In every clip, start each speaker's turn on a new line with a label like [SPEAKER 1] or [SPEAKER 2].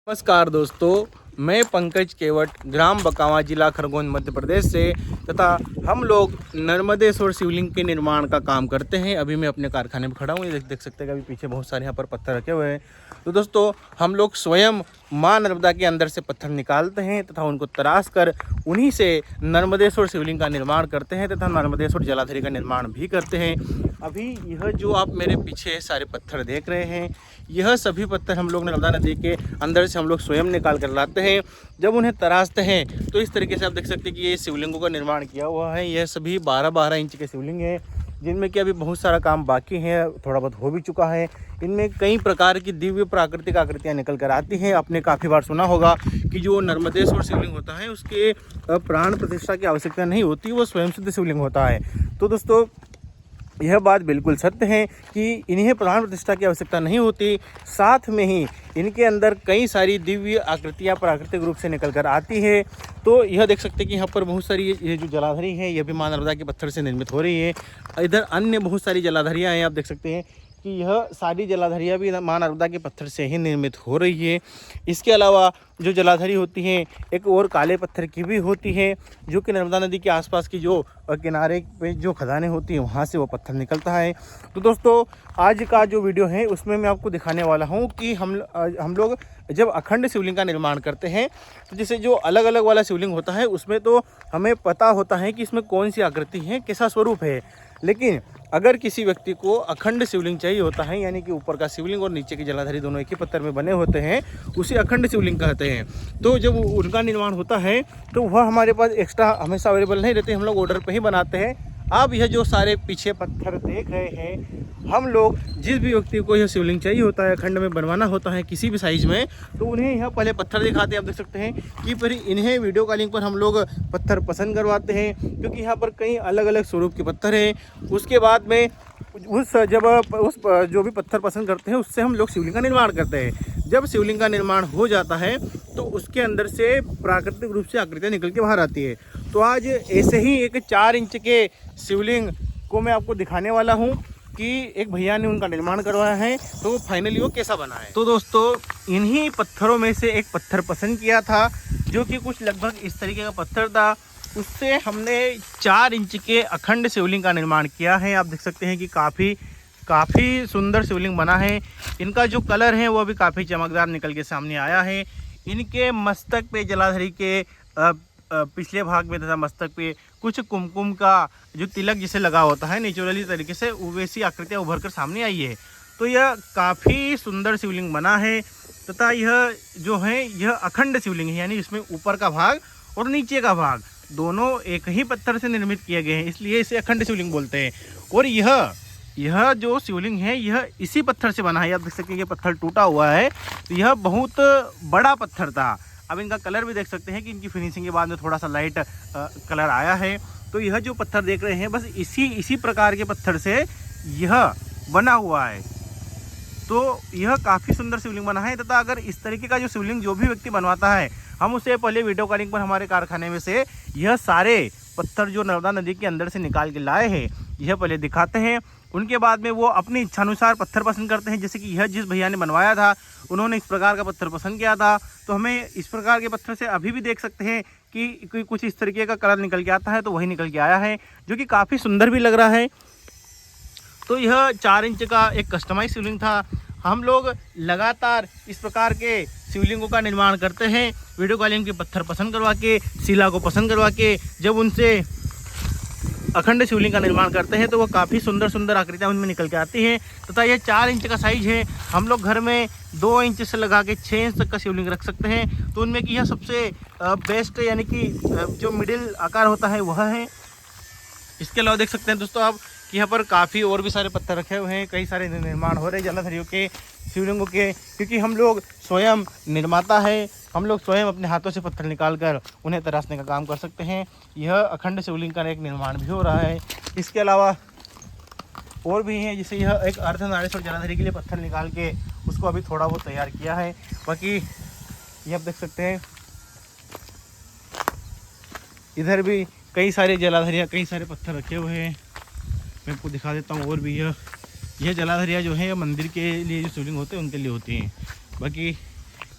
[SPEAKER 1] नमस्कार दोस्तों, मैं पंकज केवट ग्राम बकावा जिला खरगोन मध्य प्रदेश से तथा हम लोग नर्मदेश्वर शिवलिंग के निर्माण का काम करते हैं। अभी मैं अपने कारखाने में खड़ा हूँ। ये देख सकते हैं कि अभी पीछे बहुत सारे यहाँ पर पत्थर रखे हुए हैं। तो दोस्तों, हम लोग स्वयं माँ नर्मदा के अंदर से पत्थर निकालते हैं तथा उनको तराश कर उन्हीं से नर्मदेश्वर शिवलिंग का निर्माण करते हैं तथा नर्मदेश्वर जलाधरी का निर्माण भी करते हैं। अभी यह जो आप मेरे पीछे सारे पत्थर देख रहे हैं, यह सभी पत्थर हम लोग नर्मदा नदी के अंदर से हम लोग स्वयं निकाल कर लाते हैं। जब उन्हें तराशते हैं तो इस तरीके से आप देख सकते हैं कि ये शिवलिंगों का निर्माण किया हुआ है। यह सभी 12-12 इंच के शिवलिंग हैं, जिनमें कि अभी बहुत सारा काम बाकी है, थोड़ा बहुत हो भी चुका है। इनमें कई प्रकार की दिव्य प्राकृतिक आकृतियाँ निकल कर आती हैं। आपने काफ़ी बार सुना होगा कि जो नर्मदेश्वर शिवलिंग होता है उसके प्राण प्रतिष्ठा की आवश्यकता नहीं होती, वो स्वयं सिद्ध शिवलिंग होता है। तो दोस्तों, यह बात बिल्कुल सत्य है कि इन्हें प्राण प्रतिष्ठा की आवश्यकता नहीं होती। साथ में ही इनके अंदर कई सारी दिव्य आकृतियाँ प्राकृतिक रूप से निकल कर आती है। तो यह देख सकते हैं कि यहाँ पर बहुत सारी ये जो जलाधरी है, यह भी माँ नर्मदा के पत्थर से निर्मित हो रही है। इधर अन्य बहुत सारी जलाधरियाँ हैं। आप देख सकते हैं कि यह सारी जलाधरियाँ भी माँ नर्मदा के पत्थर से ही निर्मित हो रही है। इसके अलावा जो जलाधरी होती हैं, एक और काले पत्थर की भी होती है, जो कि नर्मदा नदी के आसपास की जो किनारे पे जो खदानें होती हैं वहाँ से वो पत्थर निकलता है। तो दोस्तों, आज का जो वीडियो है उसमें मैं आपको दिखाने वाला हूँ कि हम लोग जब अखंड शिवलिंग का निर्माण करते हैं तो जैसे जो अलग अलग वाला शिवलिंग होता है उसमें तो हमें पता होता है कि इसमें कौन सी आकृति है, कैसा स्वरूप है। लेकिन अगर किसी व्यक्ति को अखंड शिवलिंग चाहिए होता है, यानी कि ऊपर का शिवलिंग और नीचे की जलाधरी दोनों एक ही पत्थर में बने होते हैं, उसे अखंड शिवलिंग कहते हैं। तो जब उनका निर्माण होता है तो वह हमारे पास एक्स्ट्रा हमेशा अवेलेबल नहीं रहते, हम लोग ऑर्डर पे ही बनाते हैं। आप यह जो सारे पीछे पत्थर देख रहे हैं, हम लोग जिस भी व्यक्ति को यह शिवलिंग चाहिए होता है, अखंड में बनवाना होता है किसी भी साइज़ में, तो उन्हें यह पहले पत्थर दिखाते हैं। आप देख सकते हैं कि फिर इन्हें वीडियो कॉलिंग पर हम लोग पत्थर पसंद करवाते हैं, क्योंकि यहाँ पर कई अलग अलग स्वरूप के पत्थर हैं। उसके बाद में उस जो भी पत्थर पसंद करते हैं उससे हम लोग शिवलिंग का निर्माण करते हैं। जब शिवलिंग का निर्माण हो जाता है तो उसके अंदर से प्राकृतिक रूप से आकृतियाँ निकल के बाहर आती है। तो आज ऐसे ही एक 4 इंच के शिवलिंग को मैं आपको दिखाने वाला हूँ कि एक भैया ने उनका निर्माण करवाया है, तो फाइनली वो कैसा बना है। तो दोस्तों, इन्हीं पत्थरों में से एक पत्थर पसंद किया था, जो कि कुछ लगभग इस तरीके का पत्थर था। उससे हमने 4 इंच के अखंड शिवलिंग का निर्माण किया है। आप देख सकते हैं कि काफ़ी सुंदर शिवलिंग बना है। इनका जो कलर है वो भी काफ़ी चमकदार निकल के सामने आया है। इनके मस्तक पे जलाधरी के पिछले भाग में तथा मस्तक पे कुछ कुमकुम का जो तिलक जिसे लगा होता है, नेचुरली तरीके से वैसी आकृतियाँ उभर कर सामने आई है। तो यह काफ़ी सुंदर शिवलिंग बना है तथा यह जो है यह अखंड शिवलिंग है, यानी इसमें ऊपर का भाग और नीचे का भाग दोनों एक ही पत्थर से निर्मित किए गए हैं, इसलिए इसे अखंड शिवलिंग बोलते हैं। और यह जो शिवलिंग है यह इसी पत्थर से बना है। आप देख सकते हैं कि पत्थर टूटा हुआ है, तो यह बहुत बड़ा पत्थर था। अब इनका कलर भी देख सकते हैं कि इनकी फिनिशिंग के बाद में थोड़ा सा लाइट कलर आया है। तो यह जो पत्थर देख रहे हैं, बस इसी प्रकार के पत्थर से यह बना हुआ है। तो यह काफ़ी सुंदर शिवलिंग बना है तथा अगर इस तरीके का जो शिवलिंग जो भी व्यक्ति बनवाता है, हम उसे पहले वीडियो कॉलिंग पर हमारे कारखाने में से यह सारे पत्थर जो नर्मदा नदी के अंदर से निकाल के लाए हैं यह पहले दिखाते हैं। उनके बाद में वो अपनी इच्छानुसार पत्थर पसंद करते हैं। जैसे कि यह जिस भैया ने बनवाया था उन्होंने इस प्रकार का पत्थर पसंद किया था, तो हमें इस प्रकार के पत्थर से अभी भी देख सकते हैं कि कुछ इस तरीके का कलर निकल के आता है, तो वही निकल के आया है, जो कि काफ़ी सुंदर भी लग रहा है। तो यह 4 इंच का एक कस्टमाइज शिवलिंग था। हम लोग लगातार इस प्रकार के शिवलिंगों का निर्माण करते हैं, वीडियो कॉलिंग के पत्थर पसंद करवा के, शिला को पसंद करवा के जब उनसे अखंड शिवलिंग का निर्माण करते हैं तो वो काफ़ी सुंदर आकृतियाँ उनमें निकल के आती हैं। तथा यह 4 इंच का साइज़ है। हम लोग घर में 2 इंच से लगा के 6 इंच तक का शिवलिंग रख सकते हैं। तो उनमें कि यह सबसे बेस्ट, यानी कि जो मिडिल आकार होता है वह है। इसके अलावा देख सकते हैं दोस्तों आप कि यहाँ पर काफ़ी और भी सारे पत्थर रखे हुए हैं, कई सारे निर्माण हो रहे हैं जलाधरियों के, शिवलिंगों के, क्योंकि हम लोग स्वयं निर्माता है। हम लोग स्वयं अपने हाथों से पत्थर निकाल कर उन्हें तराशने का काम कर सकते हैं। यह अखंड शिवलिंग का एक निर्माण भी हो रहा है। इसके अलावा और भी हैं, जैसे यह एक अर्धनारेश्वर जलाधरी के लिए पत्थर निकाल के उसको अभी थोड़ा बहुत तैयार किया है। बाकी ये आप देख सकते हैं इधर भी कई सारे जलाधरियाँ, कई सारे पत्थर रखे हुए हैं। मैं आपको दिखा देता हूँ। और भी यह जलाधरियाँ जो है मंदिर के लिए जो शिवलिंग होते हैं उनके लिए होती हैं। बाकी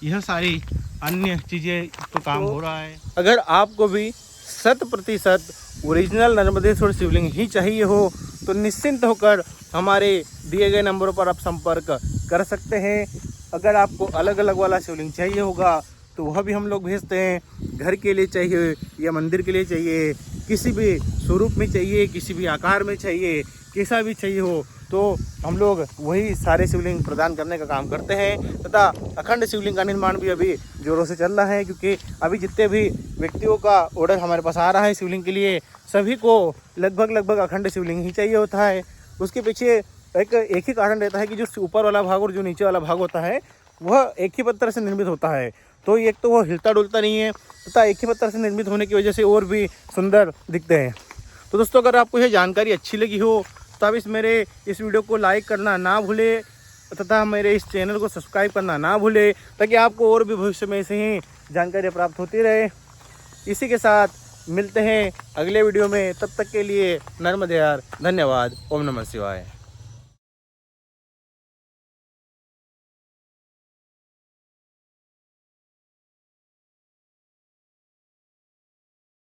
[SPEAKER 1] यह सारी अन्य चीज़ें तो काम हो रहा है। अगर आपको भी 100% ओरिजिनल नर्मदेश्वर शिवलिंग ही चाहिए हो तो निश्चिंत होकर हमारे दिए गए नंबरों पर आप संपर्क कर सकते हैं। अगर आपको अलग अलग वाला शिवलिंग चाहिए होगा तो वह भी हम लोग भेजते हैं। घर के लिए चाहिए या मंदिर के लिए चाहिए, किसी भी स्वरूप में चाहिए, किसी भी आकार में चाहिए, कैसा भी चाहिए हो तो हम लोग वही सारे शिवलिंग प्रदान करने का काम करते हैं। तथा अखंड शिवलिंग का निर्माण भी अभी जोरों से चल रहा है, क्योंकि अभी जितने भी व्यक्तियों का ऑर्डर हमारे पास आ रहा है शिवलिंग के लिए, सभी को लगभग अखंड शिवलिंग ही चाहिए होता है। उसके पीछे एक ही कारण रहता है कि जो ऊपर वाला भाग और जो नीचे वाला भाग होता है वह एक ही पत्थर से निर्मित होता है। तो एक तो वो हिलता डुलता नहीं है तथा एक ही पत्थर से निर्मित होने की वजह से और भी सुंदर दिखते हैं। तो दोस्तों, अगर आपको यह जानकारी अच्छी लगी हो तो आप मेरे इस वीडियो को लाइक करना ना भूले तथा मेरे इस चैनल को सब्सक्राइब करना ना भूले, ताकि आपको और भी भविष्य में ऐसे ही जानकारी प्राप्त होती रहे। इसी के साथ मिलते हैं अगले वीडियो में, तब तक के लिए नर्मदे यार, धन्यवाद। ओम नमः शिवाय।